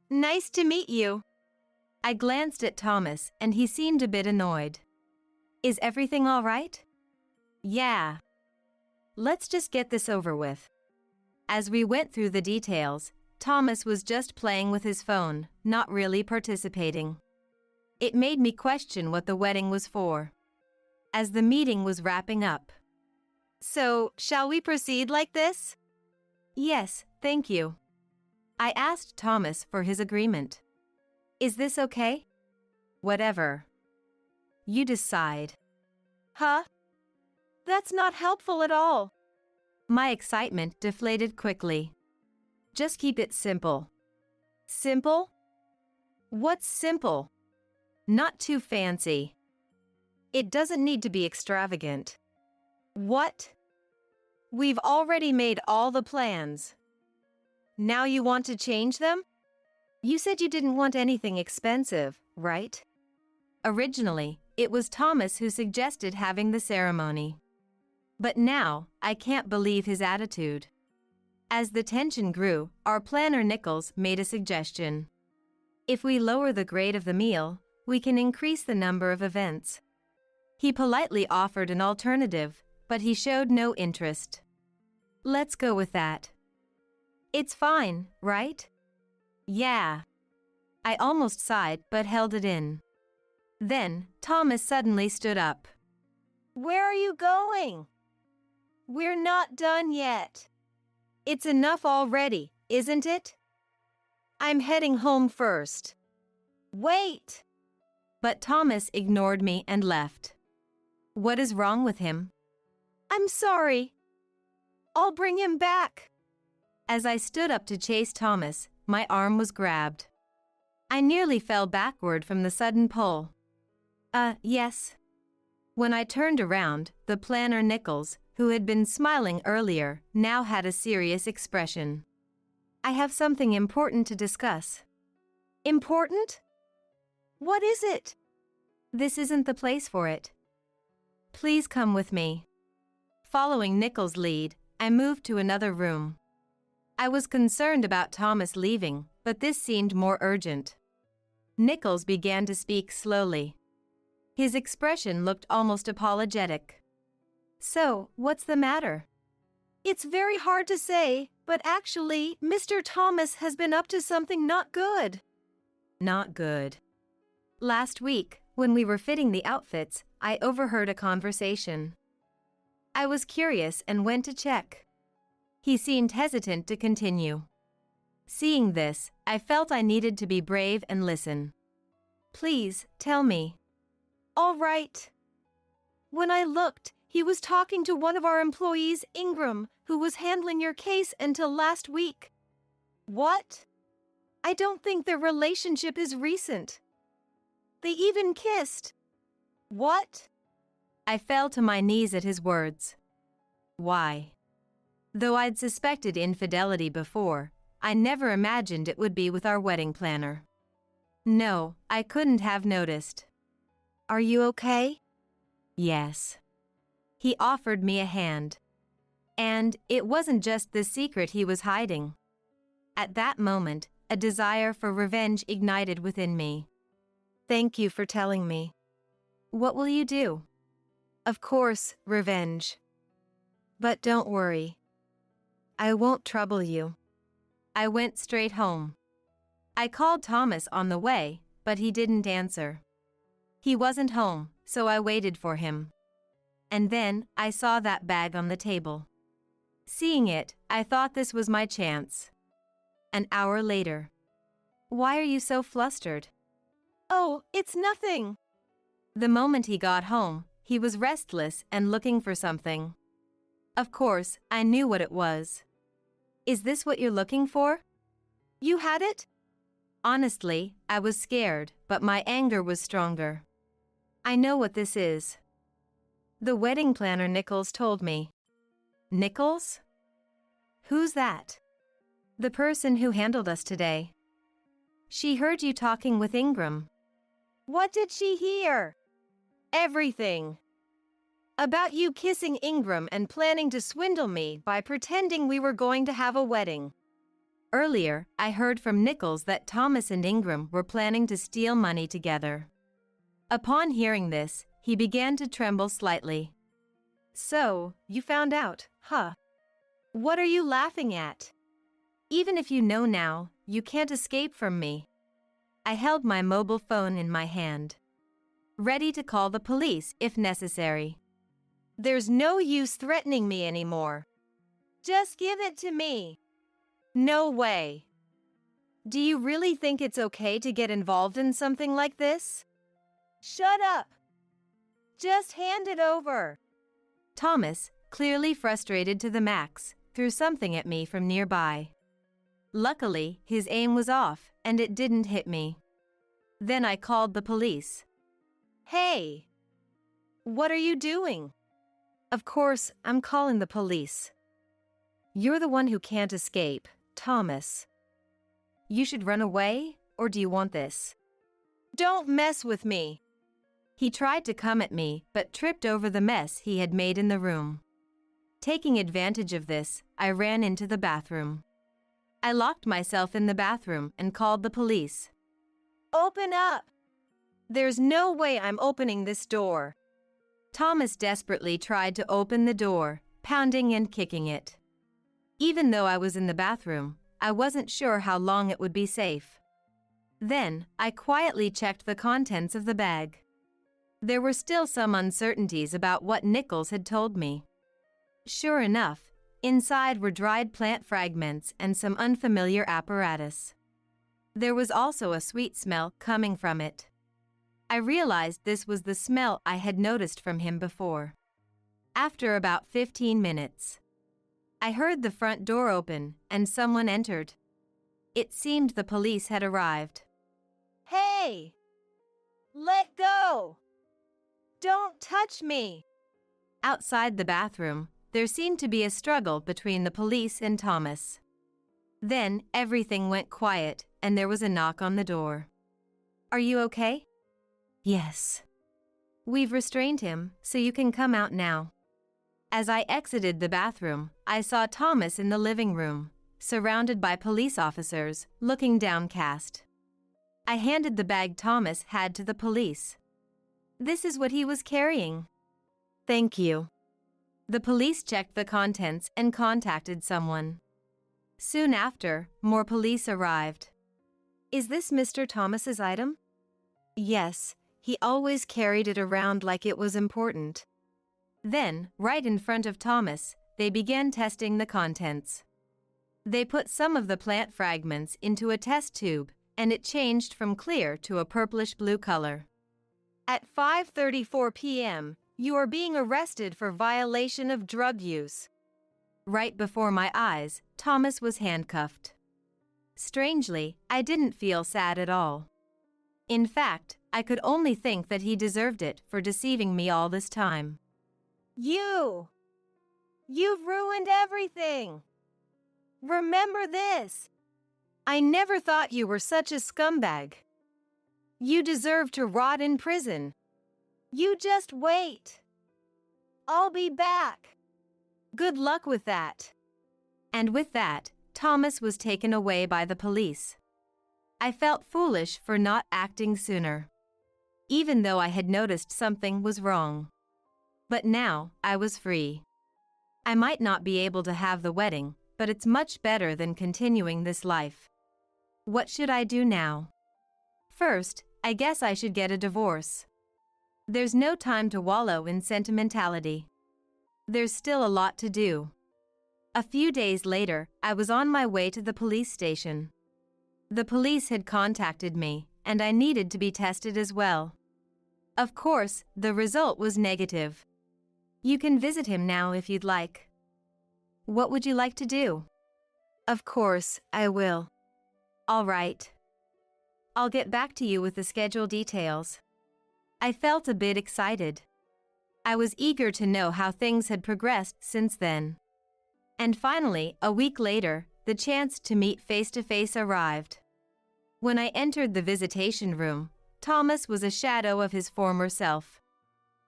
Nice to meet you. I glanced at Thomas and he seemed a bit annoyed. Is everything all right? Yeah. Let's just get this over with. As we went through the details, Thomas was just playing with his phone, not really participating. It made me question what the wedding was for. As the meeting was wrapping up. So, shall we proceed like this? Yes, thank you. I asked Thomas for his agreement. Is this okay? Whatever. You decide. Huh? That's not helpful at all. My excitement deflated quickly. Just keep it simple. Simple? What's simple? Not too fancy. It doesn't need to be extravagant. What? We've already made all the plans. Now you want to change them? You said you didn't want anything expensive, right? Originally, it was Thomas who suggested having the ceremony. But now, I can't believe his attitude. As the tension grew, our planner Nichols made a suggestion. If we lower the grade of the meal, we can increase the number of events. He politely offered an alternative, but he showed no interest. Let's go with that. It's fine, right? Yeah. I almost sighed but held it in. Then, Thomas suddenly stood up. Where are you going? We're not done yet. It's enough already, isn't it? I'm heading home first. Wait! But Thomas ignored me and left. What is wrong with him? I'm sorry. I'll bring him back. As I stood up to chase Thomas, my arm was grabbed. I nearly fell backward from the sudden pull. Yes. When I turned around, the planner Nichols, who had been smiling earlier, now had a serious expression. I have something important to discuss. Important? What is it? This isn't the place for it. Please come with me. Following Nichols' lead, I moved to another room. I was concerned about Thomas leaving, but this seemed more urgent. Nichols began to speak slowly. His expression looked almost apologetic. So, what's the matter? It's very hard to say, but actually, Mr. Thomas has been up to something not good. Not good. Last week, when we were fitting the outfits, I overheard a conversation. I was curious and went to check. He seemed hesitant to continue. Seeing this, I felt I needed to be brave and listen. Please, tell me. All right. When I looked, he was talking to one of our employees, Ingram, who was handling your case until last week. What? I don't think their relationship is recent. They even kissed. What? I fell to my knees at his words. Why? Though I'd suspected infidelity before, I never imagined it would be with our wedding planner. No, I couldn't have noticed. Are you okay? Yes. He offered me a hand. And it wasn't just the secret he was hiding. At that moment, a desire for revenge ignited within me. Thank you for telling me. What will you do? Of course, revenge. But don't worry. I won't trouble you. I went straight home. I called Thomas on the way, but he didn't answer. He wasn't home, so I waited for him. And then, I saw that bag on the table. Seeing it, I thought this was my chance. An hour later. Why are you so flustered? Oh, it's nothing. The moment he got home, he was restless and looking for something. Of course, I knew what it was. Is this what you're looking for? You had it? Honestly, I was scared, but my anger was stronger. I know what this is. The wedding planner Nichols told me. Nichols? Who's that? The person who handled us today. She heard you talking with Ingram. What did she hear? Everything. About you kissing Ingram and planning to swindle me by pretending we were going to have a wedding. Earlier, I heard from Nichols that Thomas and Ingram were planning to steal money together. Upon hearing this, he began to tremble slightly. So, you found out, huh? What are you laughing at? Even if you know now, you can't escape from me. I held my mobile phone in my hand, ready to call the police if necessary. There's no use threatening me anymore. Just give it to me. No way. Do you really think it's okay to get involved in something like this? Shut up. Just hand it over. Thomas, clearly frustrated to the max, threw something at me from nearby. Luckily, his aim was off, and it didn't hit me. Then I called the police. Hey! What are you doing? Of course, I'm calling the police. You're the one who can't escape, Thomas. You should run away, or do you want this? Don't mess with me. He tried to come at me, but tripped over the mess he had made in the room. Taking advantage of this, I ran into the bathroom. I locked myself in the bathroom and called the police. Open up! There's no way I'm opening this door. Thomas desperately tried to open the door, pounding and kicking it. Even though I was in the bathroom, I wasn't sure how long it would be safe. Then, I quietly checked the contents of the bag. There were still some uncertainties about what Nichols had told me. Sure enough, inside were dried plant fragments and some unfamiliar apparatus. There was also a sweet smell coming from it. I realized this was the smell I had noticed from him before. After about 15 minutes, I heard the front door open and someone entered. It seemed the police had arrived. Hey! Let go! Don't touch me! Outside the bathroom, there seemed to be a struggle between the police and Thomas. Then, everything went quiet and there was a knock on the door. Are you okay? Yes. We've restrained him, so you can come out now. As I exited the bathroom, I saw Thomas in the living room, surrounded by police officers, looking downcast. I handed the bag Thomas had to the police. This is what he was carrying. Thank you. The police checked the contents and contacted someone. Soon after, more police arrived. Is this Mr. Thomas's item? Yes, he always carried it around like it was important. Then, right in front of Thomas, they began testing the contents. They put some of the plant fragments into a test tube, and it changed from clear to a purplish blue color. At 5:34 p.m., you are being arrested for violation of drug use. Right before my eyes, Thomas was handcuffed. Strangely, I didn't feel sad at all. In fact, I could only think that he deserved it for deceiving me all this time. You've ruined everything. Remember this. I never thought you were such a scumbag. You deserve to rot in prison. You just wait. I'll be back. Good luck with that. And with that, Thomas was taken away by the police. I felt foolish for not acting sooner, even though I had noticed something was wrong. But now, I was free. I might not be able to have the wedding, but it's much better than continuing this life. What should I do now? First, I guess I should get a divorce. There's no time to wallow in sentimentality. There's still a lot to do. A few days later, I was on my way to the police station. The police had contacted me, and I needed to be tested as well. Of course, the result was negative. You can visit him now if you'd like. What would you like to do? Of course, I will. All right. I'll get back to you with the schedule details. I felt a bit excited. I was eager to know how things had progressed since then. And finally, a week later, the chance to meet face-to-face arrived. When I entered the visitation room, Thomas was a shadow of his former self.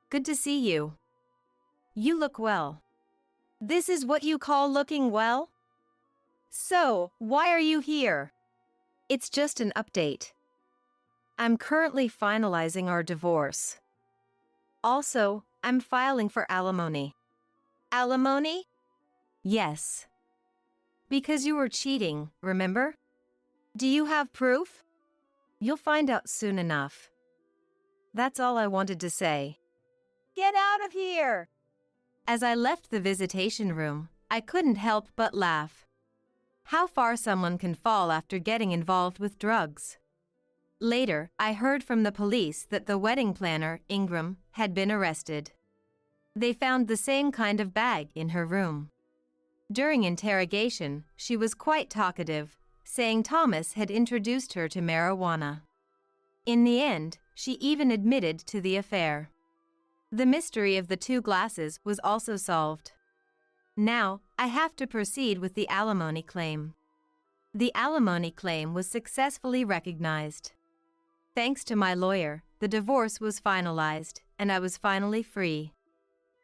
Good to see you. You look well. This is what you call looking well? So, why are you here? It's just an update. I'm currently finalizing our divorce. Also, I'm filing for alimony. Alimony? Yes. Because you were cheating, remember? Do you have proof? You'll find out soon enough. That's all I wanted to say. Get out of here! As I left the visitation room, I couldn't help but laugh. How far someone can fall after getting involved with drugs. Later, I heard from the police that the wedding planner, Ingram, had been arrested. They found the same kind of bag in her room. During interrogation, she was quite talkative, saying Thomas had introduced her to marijuana. In the end, she even admitted to the affair. The mystery of the 2 glasses was also solved. Now, I have to proceed with the alimony claim. The alimony claim was successfully recognized. Thanks to my lawyer, the divorce was finalized, and I was finally free.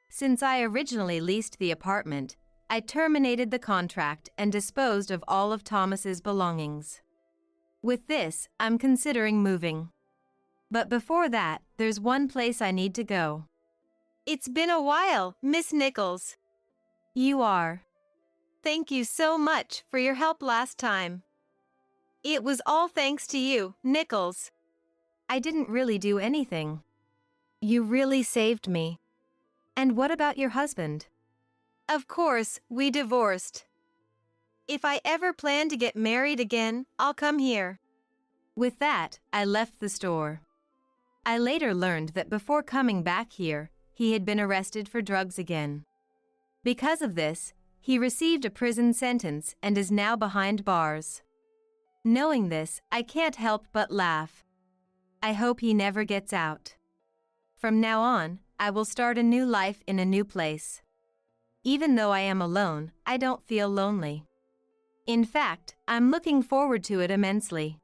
Since I originally leased the apartment, I terminated the contract and disposed of all of Thomas's belongings. With this, I'm considering moving. But before that, there's one place I need to go. It's been a while, Miss Nichols. You are. Thank you so much for your help last time. It was all thanks to you, Nichols. I didn't really do anything. You really saved me. And what about your husband? Of course, we divorced. If I ever plan to get married again, I'll come here. With that, I left the store. I later learned that before coming back here, he had been arrested for drugs again. Because of this, he received a prison sentence and is now behind bars. Knowing this, I can't help but laugh. I hope he never gets out. From now on, I will start a new life in a new place. Even though I am alone, I don't feel lonely. In fact, I'm looking forward to it immensely.